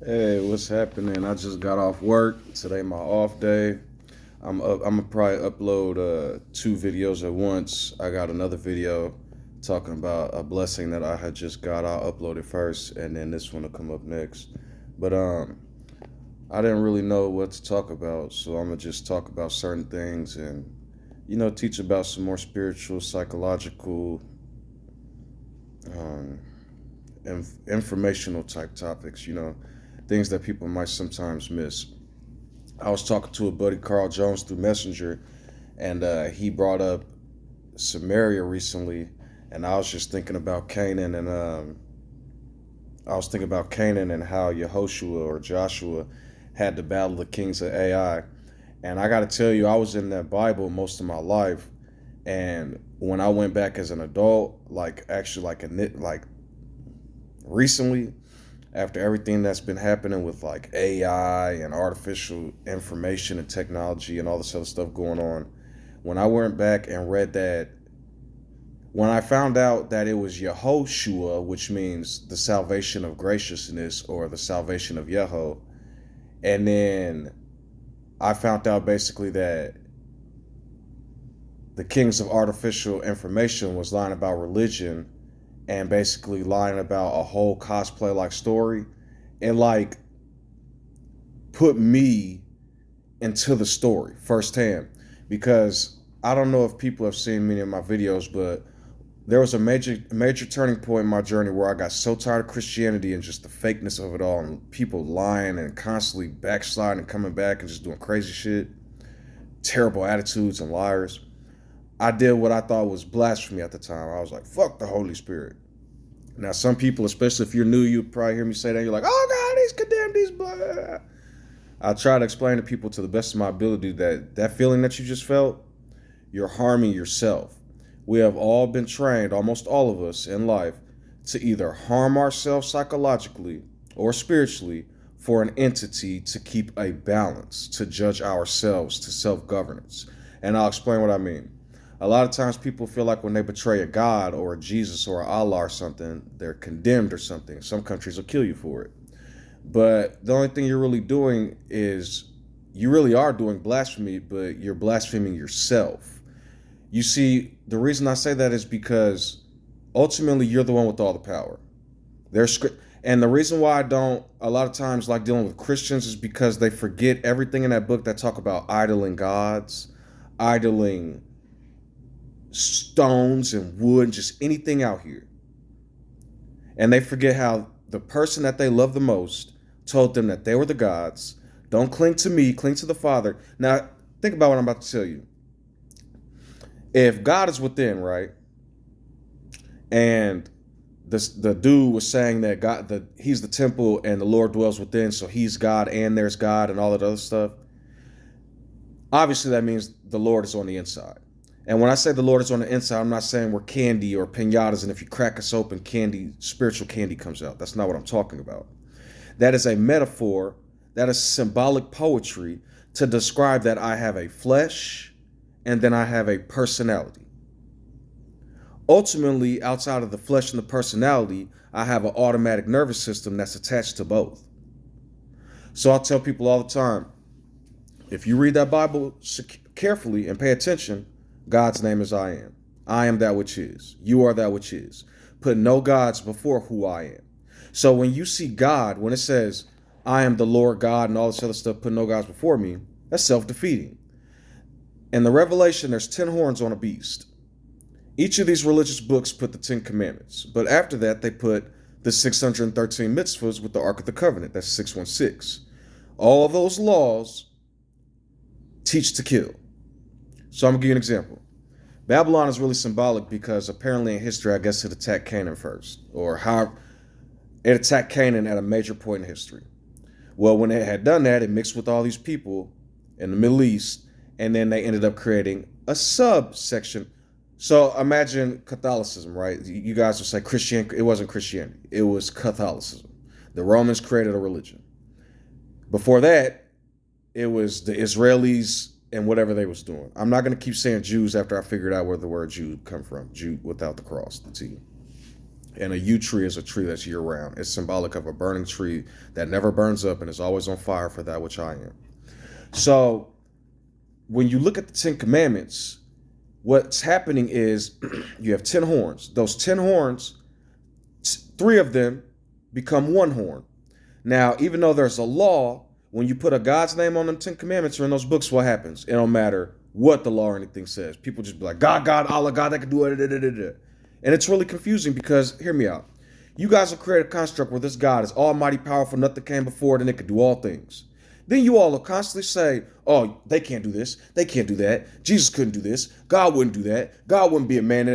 Hey, what's happening? I just got off work. Today my off day. I'm gonna probably upload two videos at once. I got another video talking about a blessing that I had just got. I'll upload it first, and then this one will come up next. But I didn't really know what to talk about, so I'm gonna just talk about certain things and teach about some more spiritual, psychological, um, informational type topics. Things that people might sometimes miss. I was talking to a buddy, Carl Jones, through Messenger, and he brought up Samaria recently, and I was just thinking about Canaan, and I was thinking about Canaan and how Yehoshua or Joshua had to battle the kings of Ai. And I got to tell you, I was in that Bible most of my life, and when I went back as an adult, like actually like recently, after everything that's been happening with like AI and artificial information and technology and all this other stuff going on, when I went back and read that, when I found out that it was Yehoshua, which means the salvation of graciousness or the salvation of Yeho, and then I found out basically that the kings of artificial information was lying about religion and basically lying about a whole cosplay like story, and like put me into the story firsthand, because I don't know if people have seen many of my videos, but there was a major turning point in my journey where I got so tired of Christianity and just the fakeness of it all and people lying and constantly backsliding and coming back and just doing crazy shit, terrible attitudes and liars. I did what I thought was blasphemy at the time. I was like, fuck the Holy Spirit. Now, some people, especially if you're new, you probably hear me say that. You're like, oh God, he's condemned, he's blah. I try to explain to people to the best of my ability that that feeling that you just felt, you're harming yourself. We have all been trained, almost all of us in life, to either harm ourselves psychologically or spiritually for an entity to keep a balance, to judge ourselves, to self governance. And I'll explain what I mean. A lot of times people feel like when they betray a God or a Jesus or a Allah or something, they're condemned or something. Some countries will kill you for it. But the only thing you're really doing is you really are doing blasphemy, but you're blaspheming yourself. You see, the reason I say that is because ultimately you're the one with all the power. There's script, and the reason why I don't a lot of times like dealing with Christians is because they forget everything in that book that talk about idling gods, idling stones and wood, just anything out here. And they forget how the person that they love the most told them that they were the gods. Don't cling to me, cling to the Father. Now, think about what I'm about to tell you. If God is within, right, and the dude was saying that God, that he's the temple and the Lord dwells within, so he's God and there's God and all that other stuff. Obviously, that means the Lord is on the inside. And when I say the Lord is on the inside, I'm not saying we're candy or pinatas, and if you crack us open, candy, spiritual candy comes out. That's not what I'm talking about. That is a metaphor, that is symbolic poetry to describe that I have a flesh and then I have a personality. Ultimately, outside of the flesh and the personality, I have an automatic nervous system that's attached to both. So I tell people all the time, if you read that Bible carefully and pay attention, God's name is I am. I am that which is. You are that which is. Put no gods before who I am. So when you see God, when it says, I am the Lord God and all this other stuff, put no gods before me, that's self-defeating. In the Revelation, there's 10 horns on a beast. Each of these religious books put the 10 commandments. But after that, they put the 613 mitzvahs with the Ark of the Covenant. That's 616. All those laws teach to kill. So I'm going to give you an example. Babylon is really symbolic because apparently in history, I guess it attacked Canaan first, or how it attacked Canaan at a major point in history. Well, when it had done that, it mixed with all these people in the Middle East, and then they ended up creating a subsection. So imagine Catholicism, right? You guys will say Christianity. It wasn't Christianity. It was Catholicism. The Romans created a religion. Before that, it was the Israelis and whatever they was doing. I'm not going to keep saying Jews after I figured out where the word Jew come from. Jew without the cross, the T. And a yew tree is a tree that's year round. It's symbolic of a burning tree that never burns up and is always on fire for that which I am. So when you look at the 10 Commandments, what's happening is you have 10 horns. Those 10 horns, 3 of them become 1 horn. Now, even though there's a law, when you put a God's name on them 10 Commandments or in those books, what happens? It don't matter what the law or anything says. People just be like, God, God, Allah, God, that can do it. And it's really confusing because, hear me out. You guys will create a construct where this God is almighty, powerful, nothing came before it, and it could do all things. Then you all will constantly say, oh, they can't do this. They can't do that. Jesus couldn't do this. God wouldn't do that. God wouldn't be a man.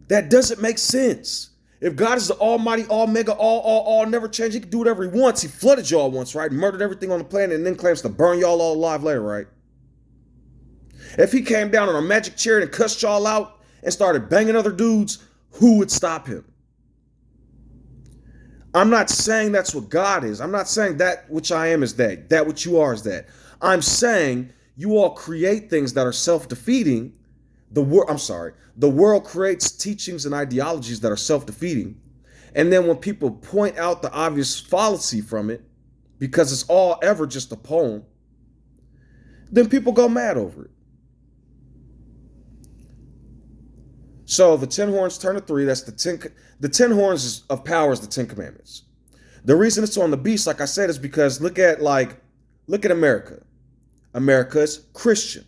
That doesn't make sense. If God is the almighty, omega, all, never change, he can do whatever he wants. He flooded y'all once, right? Murdered everything on the planet and then claims to burn y'all all alive later, right? If he came down on a magic chariot and cussed y'all out and started banging other dudes, who would stop him? I'm not saying that's what God is. I'm not saying that which I am is that which you are is that. I'm saying you all create things that are self-defeating. The world creates teachings and ideologies that are self-defeating. And then when people point out the obvious fallacy from it, because it's all ever just a poem, then people go mad over it. So the 10 horns turn to 3. That's the 10 horns of power is the 10 Commandments. The reason it's on the beast, like I said, is because look at America. America is Christian.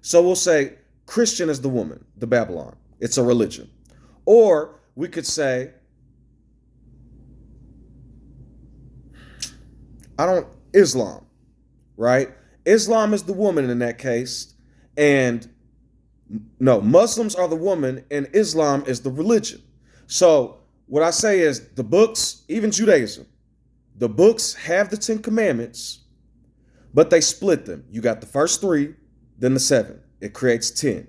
So we'll say Christian is the woman, the Babylon. It's a religion. Or we could say, Islam, right? Islam is the woman in that case. And no, Muslims are the woman and Islam is the religion. So what I say is the books, even Judaism, the books have the 10 Commandments, but they split them. You got the first 3, then the 7. It creates 10.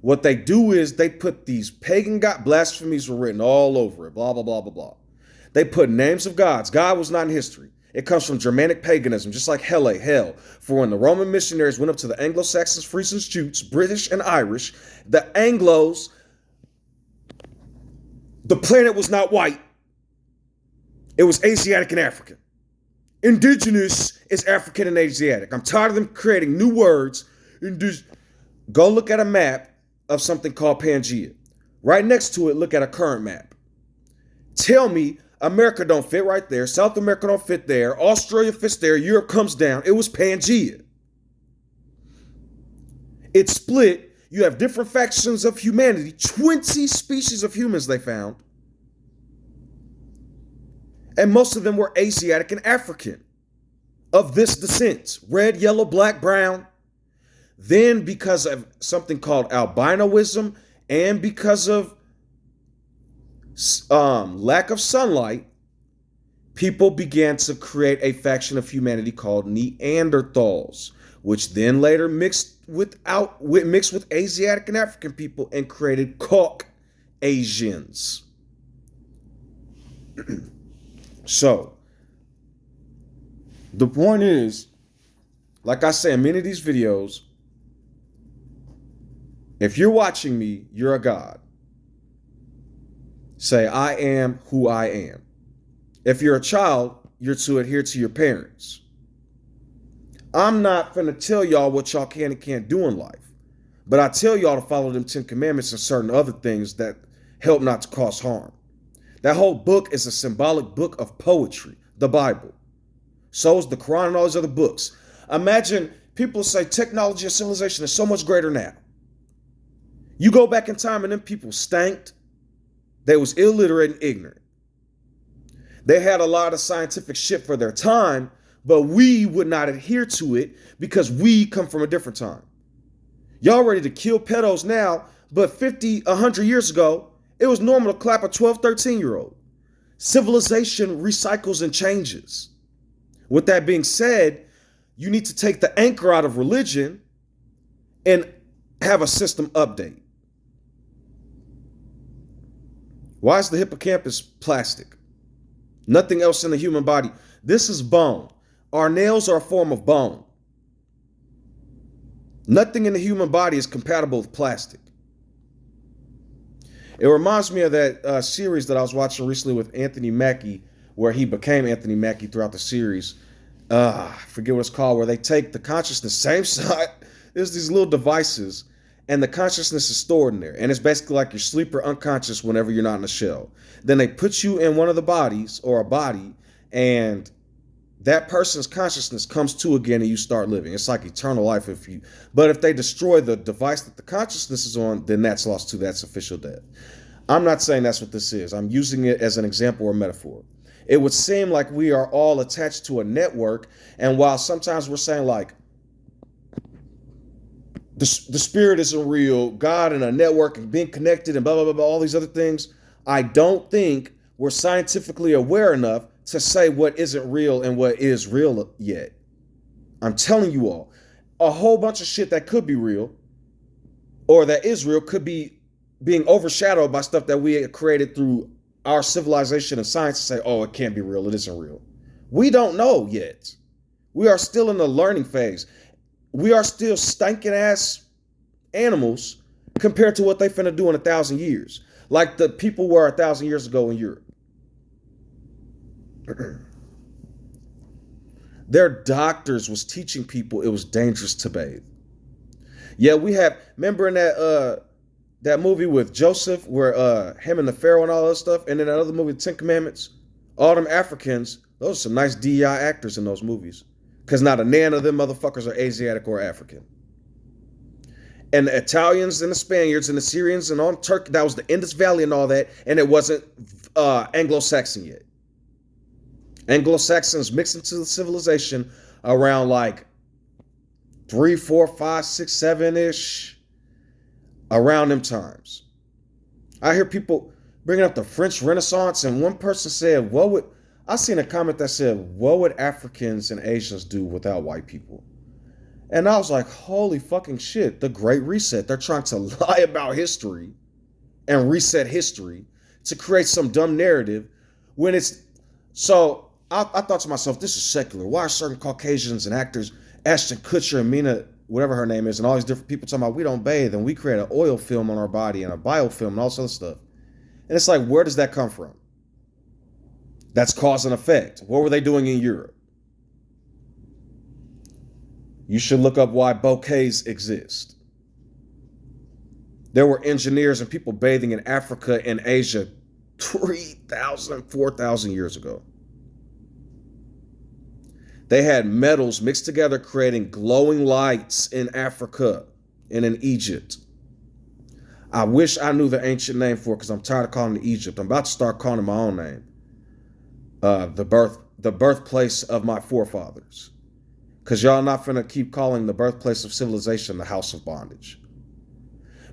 What they do is they put these pagan god blasphemies were written all over it, blah, blah, blah, blah, blah. They put names of gods. God was not in history. It comes from Germanic paganism, just like hell. For when the Roman missionaries went up to the Anglo-Saxons, Frisians, Jutes, British, and Irish, the Anglos, the planet was not white. It was Asiatic and African. Indigenous is African and Asiatic. I'm tired of them creating new words. Go look at a map of something called Pangea. Right next to it, look at a current map. Tell me America don't fit right there. South America don't fit there. Australia fits there. Europe comes down. It was Pangea. It split. You have different factions of humanity. 20 species of humans they found. And most of them were Asiatic and African of this descent. Red, yellow, black, brown. Then because of something called albinoism and because of lack of sunlight, people began to create a faction of humanity called Neanderthals, which then later mixed with Asiatic and African people and created Caucasians. So, the point is, like I say in many of these videos, if you're watching me, you're a god. Say, I am who I am. If you're a child, you're to adhere to your parents. I'm not going to tell y'all what y'all can and can't do in life. But I tell y'all to follow them 10 Commandments and certain other things that help not to cause harm. That whole book is a symbolic book of poetry, the Bible. So is the Quran and all these other books. Imagine people say technology and civilization is so much greater now. You go back in time and them people stanked. They was illiterate and ignorant. They had a lot of scientific shit for their time, but we would not adhere to it because we come from a different time. Y'all ready to kill pedos now, but 50, 100 years ago, it was normal to clap a 12, 13-year-old. Civilization recycles and changes. With that being said, you need to take the anchor out of religion and have a system update. Why is the hippocampus plastic? Nothing else in the human body. This is bone. Our nails are a form of bone. Nothing in the human body is compatible with plastic. It reminds me of that series that I was watching recently with Anthony Mackie, where he became Anthony Mackie throughout the series. I forget what it's called, where they take the consciousness, same side. There's these little devices, and the consciousness is stored in there. And it's basically like your sleeper unconscious whenever you're not in a shell. Then they put you in one of the bodies, or a body, and that person's consciousness comes to again and you start living. It's like eternal life but if they destroy the device that the consciousness is on, then that's lost too. That's official death. I'm not saying that's what this is. I'm using it as an example or metaphor. It would seem like we are all attached to a network, and while sometimes we're saying like the spirit isn't real, God and a network and being connected and blah, blah, blah, blah, all these other things, I don't think we're scientifically aware enough to say what isn't real and what is real yet. I'm telling you all, a whole bunch of shit that could be real or that is real could be being overshadowed by stuff that we had created through our civilization and science to say, oh, it can't be real, it isn't real. We don't know yet. We are still in the learning phase. We are still stinking ass animals compared to what they finna do in 1,000 years. Like the people were 1,000 years ago in Europe. Their doctors was teaching people it was dangerous to bathe. Yeah, we have, remember in that movie with Joseph where him and the Pharaoh and all that stuff, and then that other movie, Ten Commandments, all them Africans, those are some nice DEI actors in those movies. Because not a nan of them motherfuckers are Asiatic or African. And the Italians and the Spaniards and the Syrians and all Turkey, that was the Indus Valley and all that, and it wasn't Anglo-Saxon yet. Anglo-Saxons mixed into the civilization around like 3, 4, 5, 6, 7-ish, around them times. I hear people bringing up the French Renaissance, and one person said, I seen a comment that said, what would Africans and Asians do without white people? And I was like, holy fucking shit, the Great Reset. They're trying to lie about history and reset history to create some dumb narrative when it's, so I thought to myself, this is secular. Why are certain Caucasians and actors, Ashton Kutcher and Mina, whatever her name is, and all these different people talking about we don't bathe and we create an oil film on our body and a biofilm and all this other stuff. And it's like, where does that come from? That's cause and effect. What were they doing in Europe? You should look up why bouquets exist. There were engineers and people bathing in Africa and Asia 3,000, 4,000 years ago. They had metals mixed together, creating glowing lights in Africa and in Egypt. I wish I knew the ancient name for it because I'm tired of calling it Egypt. I'm about to start calling it my own name. The birthplace of my forefathers. Because y'all not finna keep calling the birthplace of civilization the house of bondage.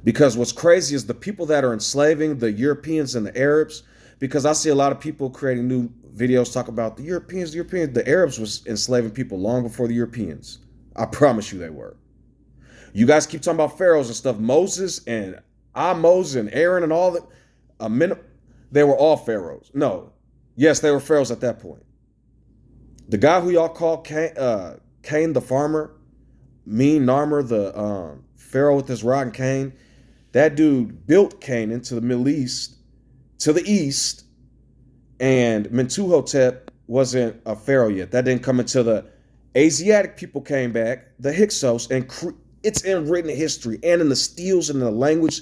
Because what's crazy is the people that are enslaving the Europeans and the Arabs, because I see a lot of people creating new videos talk about the Europeans, the Arabs was enslaving people long before the Europeans. I promise you they were. You guys keep talking about pharaohs and stuff. Moses and Moses and Aaron and all that. They were all pharaohs. No. Yes, they were pharaohs at that point. The guy who y'all call Cain the farmer, Mean Narmer, the pharaoh with his rod and cane, that dude built Canaan into the Middle East, to the east, and Mentuhotep wasn't a pharaoh yet. That didn't come until the Asiatic people came back, the Hyksos, and it's in written history and in the steels and in the language,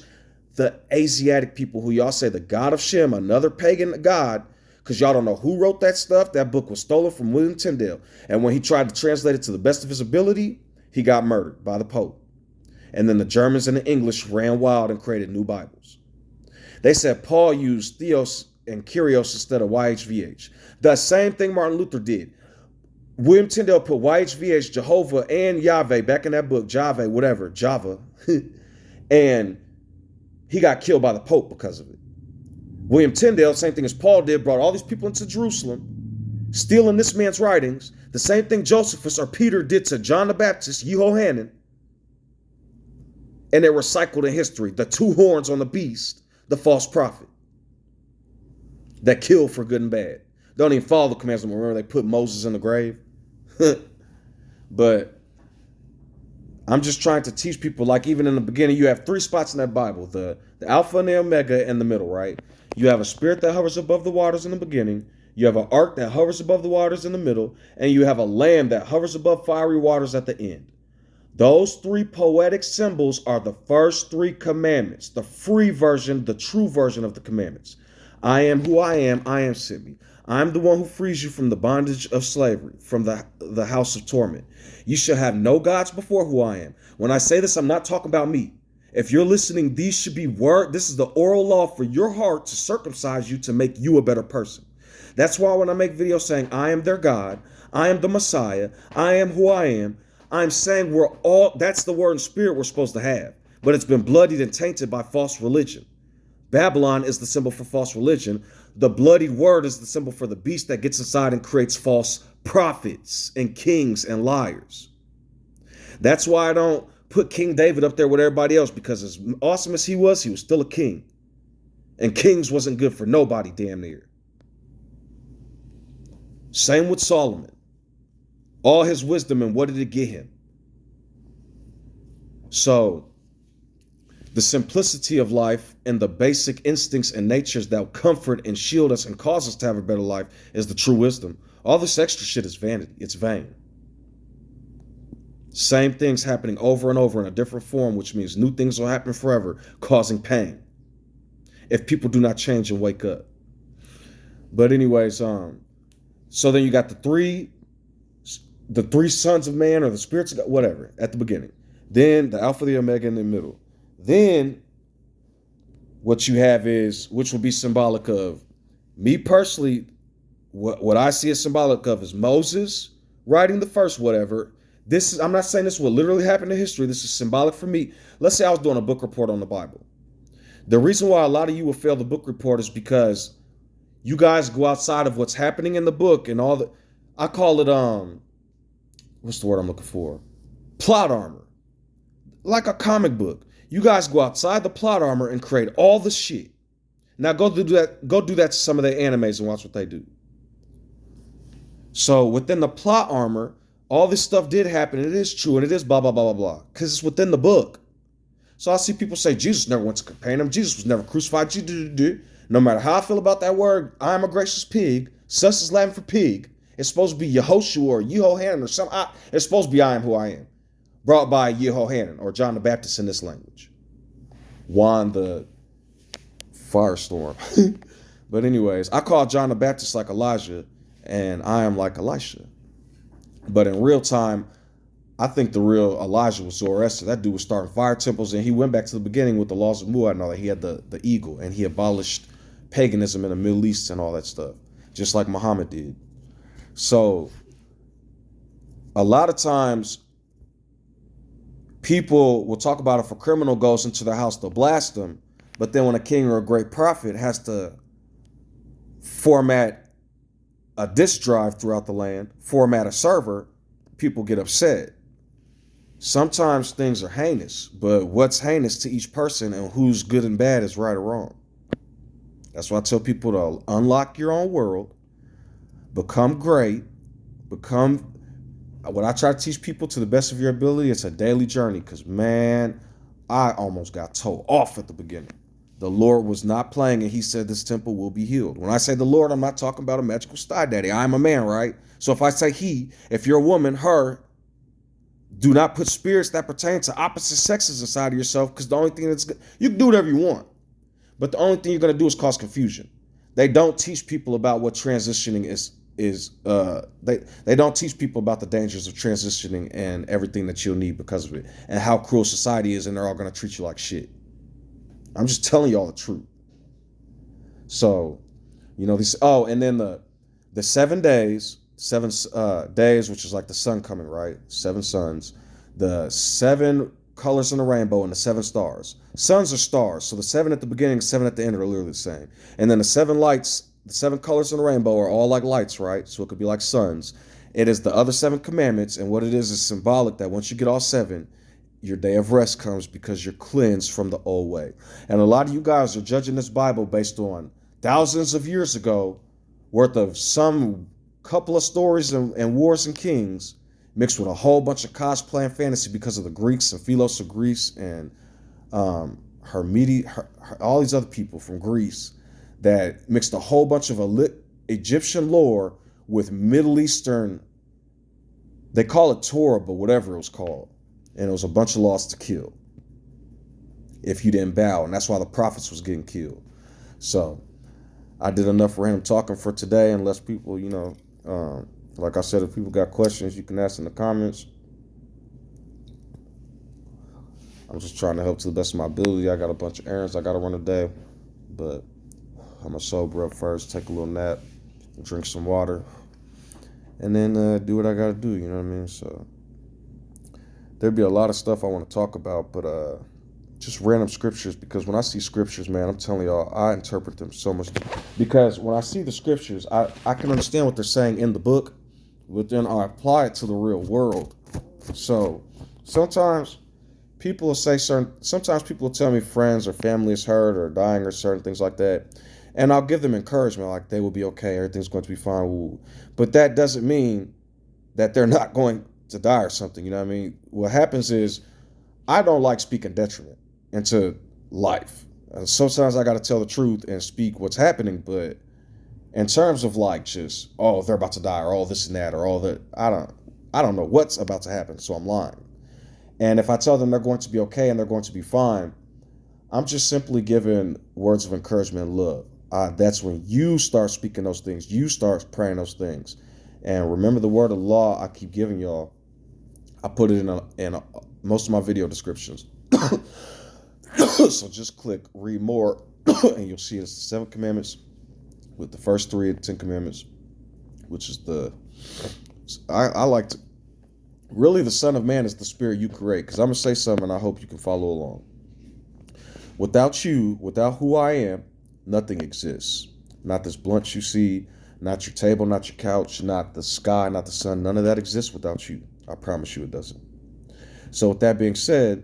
the Asiatic people who y'all say the god of Shem, another pagan god, because y'all don't know who wrote that stuff. That book was stolen from William Tyndale. And when he tried to translate it to the best of his ability, he got murdered by the Pope. And then the Germans and the English ran wild and created new Bibles. They said Paul used Theos and Kyrios instead of YHVH. The same thing Martin Luther did. William Tyndale put YHVH, Jehovah, and Yahweh back in that book, Java, whatever, Java. And he got killed by the Pope because of it. William Tyndale, same thing as Paul did, brought all these people into Jerusalem, stealing this man's writings. The same thing Josephus or Peter did to John the Baptist, Yehohanan. And they're recycled in history. The two horns on the beast, the false prophet that killed for good and bad. Don't even follow the commands. Remember they put Moses in the grave? But I'm just trying to teach people, like even in the beginning, you have three spots in that Bible, the Alpha and the Omega in the middle, right? You have a spirit that hovers above the waters in the beginning. You have an ark that hovers above the waters in the middle. And you have a lamb that hovers above fiery waters at the end. Those three poetic symbols are the first three commandments, the free version, the true version of the commandments. I am who I am sent me. I'm the one who frees you from the bondage of slavery, from the house of torment. You shall have no gods before who I am. When I say this, I'm not talking about me. If you're listening, these should be this is the oral law for your heart to circumcise you to make you a better person. That's why when I make videos saying I am their God, I am the Messiah, I am who I am, I'm saying that's the word and spirit we're supposed to have. But it's been bloodied and tainted by false religion. Babylon is the symbol for false religion. The bloodied word is the symbol for the beast that gets inside and creates false prophets and kings and liars. That's why I don't put King David up there with everybody else, because as awesome as he was still a king. And kings wasn't good for nobody damn near. Same with Solomon. All his wisdom, and what did it get him? So the simplicity of life and the basic instincts and natures that comfort and shield us and cause us to have a better life is the true wisdom. All this extra shit is vanity. It's vain. Same things happening over and over in a different form, which means new things will happen forever, causing pain if people do not change and wake up. But anyways, so then you got the three sons of man, or the spirits of God, whatever, at the beginning. Then the Alpha, the Omega in the middle. Then what you have is, which will be symbolic of, me personally, what I see as symbolic of is Moses writing the first whatever. I'm not saying this will literally happen in history. This is symbolic for me. Let's say I was doing a book report on the Bible. The reason why a lot of you will fail the book report is because you guys go outside of what's happening in the book and I call it, what's the word I'm looking for? Plot armor. Like a comic book. You guys go outside the plot armor and create all the shit. Now go do that to some of their animes and watch what they do. So within the plot armor, all this stuff did happen, and it is true, and it is blah, blah, blah, blah, blah. Because it's within the book. So I see people say Jesus never went to Capernaum. Jesus was never crucified. No matter how I feel about that word, I am a gracious pig. Sus is Latin for pig. It's supposed to be Yehoshua or Yehohanan or something. It's supposed to be I am who I am. Brought by Yehohanan or John the Baptist in this language. Juan the firestorm. But anyways, I call John the Baptist like Elijah, and I am like Elisha. But in real time, I think the real Elijah was Zoroaster. That dude was starting fire temples, and he went back to the beginning with the laws of Muad and all that. He had the eagle, and he abolished paganism in the Middle East and all that stuff, just like Muhammad did. So a lot of times people will talk about if a criminal goes into their house, they'll blast them. But then when a king or a great prophet has to format a disk drive throughout the land, format a server, people get upset. Sometimes things are heinous, but what's heinous to each person and who's good and bad is right or wrong. That's why I tell people to unlock your own world, become great, what I try to teach people to the best of your ability. It's a daily journey, because man, I almost got told off at the beginning. The Lord was not playing, and he said this temple will be healed. When I say the Lord, I'm not talking about a magical sty daddy. I'm a man, right? So if I say he, if you're a woman, her, do not put spirits that pertain to opposite sexes inside of yourself, because the only thing that's good, you can do whatever you want, but the only thing you're going to do is cause confusion. They don't teach people about what transitioning is. They don't teach people about the dangers of transitioning and everything that you'll need because of it, and how cruel society is, and they're all going to treat you like shit. I'm just telling y'all the truth. So, and then the 7 days, which is like the sun coming, right? 7 suns, the 7 colors in the rainbow, and the 7 stars. Suns are stars, so the 7 at the beginning, 7 at the end are literally the same. And then the 7 lights, the 7 colors in the rainbow are all like lights, right? So it could be like suns. It is the other 7 commandments, and what it is symbolic that once you get all 7, your day of rest comes, because you're cleansed from the old way. And a lot of you guys are judging this Bible based on thousands of years ago worth of some couple of stories and wars and kings, mixed with a whole bunch of cosplay and fantasy because of the Greeks and Philos of Greece and all these other people from Greece that mixed a whole bunch of Egyptian lore with Middle Eastern. They call it Torah, but whatever it was called. And it was a bunch of laws to kill if you didn't bow. And that's why the prophets was getting killed. So I did enough random talking for today. Unless people, like I said, if people got questions, you can ask in the comments. I'm just trying to help to the best of my ability. I got a bunch of errands I got to run today. But I'm going to sober up first, take a little nap, drink some water, and then do what I got to do, you know what I mean? So there'd be a lot of stuff I want to talk about, but just random scriptures, because when I see scriptures, man, I'm telling y'all, I interpret them so much. Because when I see the scriptures, I can understand what they're saying in the book, but then I apply it to the real world. So sometimes people will say sometimes people will tell me friends or family is hurt or dying or certain things like that. And I'll give them encouragement, like they will be okay, everything's going to be fine. But that doesn't mean that they're not going to die or something, you know what I mean? What happens is I don't like speaking detriment into life. Sometimes I got to tell the truth and speak what's happening, but in terms of like just, oh, they're about to die or all this and that or all that, I don't know what's about to happen, so I'm lying. And if I tell them they're going to be okay and they're going to be fine, I'm just simply giving words of encouragement and love. That's when you start speaking those things. You start praying those things. And remember the word of law I keep giving y'all. I put it in most of my video descriptions. So just click read more and you'll see it's the 7 commandments with the first 3 of the 10 commandments, which is I like to, really the Son of Man is the spirit you create. Because I'm going to say something and I hope you can follow along. Without you, without who I am, nothing exists. Not this blunt you see, not your table, not your couch, not the sky, not the sun. None of that exists without you. I promise you it doesn't. So with that being said,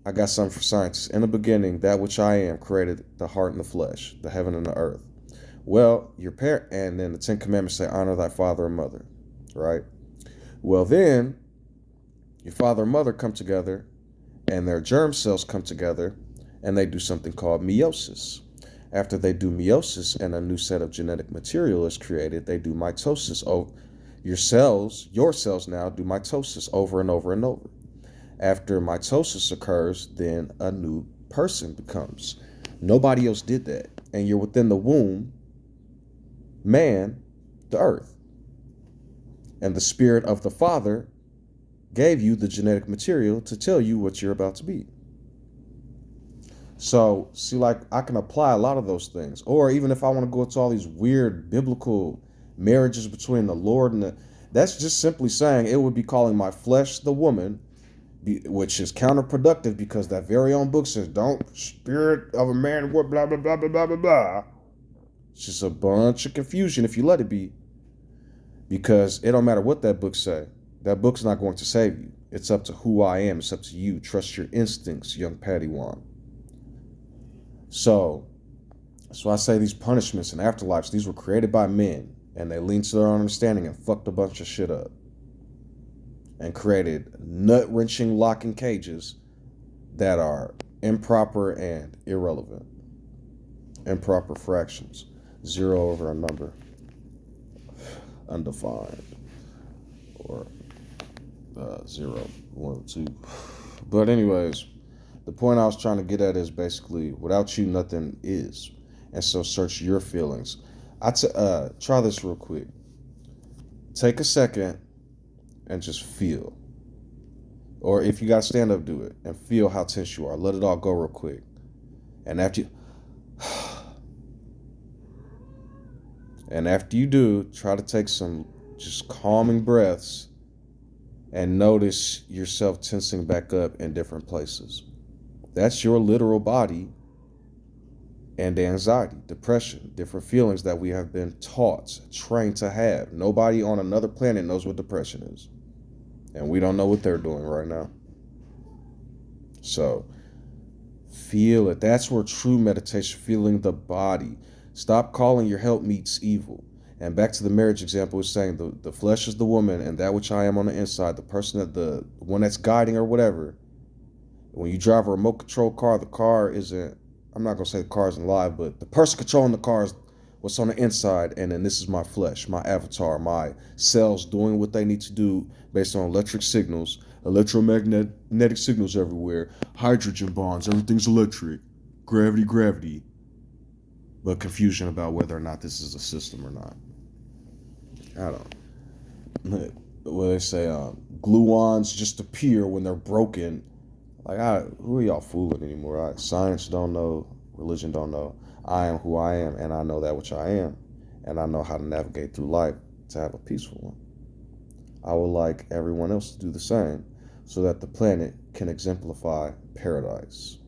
I got something for scientists. In the beginning, that which I am created the heart and the flesh, the heaven and the earth. Well, your parent, and then the 10 commandments say, honor thy father and mother, right? Well, then your father and mother come together and their germ cells come together and they do something called meiosis. After they do meiosis and a new set of genetic material is created, they do mitosis. Your cells now do mitosis over and over and over. After mitosis occurs, then a new person becomes. Nobody else did that. And you're within the womb, man, the earth. And the spirit of the Father gave you the genetic material to tell you what you're about to be. So, see, like, I can apply a lot of those things. Or even if I want to go into all these weird biblical marriages between the Lord and that's just simply saying it would be calling my flesh the woman, which is counterproductive because that very own book says, don't spirit of a man, what, blah, blah, blah, blah, blah, blah, blah. It's just a bunch of confusion if you let it be. Because it don't matter what that book say. That book's not going to save you. It's up to who I am. It's up to you. Trust your instincts, young Patty Juan. So I say these punishments and afterlives, these were created by men, and they leaned to their own understanding and fucked a bunch of shit up. And created nut-wrenching locking cages that are improper and irrelevant. Improper fractions. 0 over a number. Undefined. Or 0, 1, 2. But anyways, the point I was trying to get at is basically, without you, nothing is. And so search your feelings. Try this real quick. Take a second and just feel. Or if you got to stand up, do it. And feel how tense you are. Let it all go real quick. And after you do, try to take some just calming breaths and notice yourself tensing back up in different places. That's your literal body and anxiety, depression, different feelings that we have been taught, trained to have. Nobody on another planet knows what depression is. And we don't know what they're doing right now. So feel it. That's where true meditation, feeling the body. Stop calling your helpmeets evil. And back to the marriage example, it's saying the flesh is the woman, and that which I am on the inside, the person that the one that's guiding or whatever. When you drive a remote control car, the car isn't. I'm not gonna say the car isn't live, but the person controlling the car is what's on the inside, and then this is my flesh, my avatar, my cells doing what they need to do based on electric signals, electromagnetic signals everywhere, hydrogen bonds, everything's electric, gravity, but confusion about whether or not this is a system or not. I don't know. What they say, gluons just appear when they're broken. Like, who are y'all fooling anymore? Science don't know, religion don't know. I am who I am, and I know that which I am, and I know how to navigate through life to have a peaceful one. I would like everyone else to do the same, so that the planet can exemplify paradise.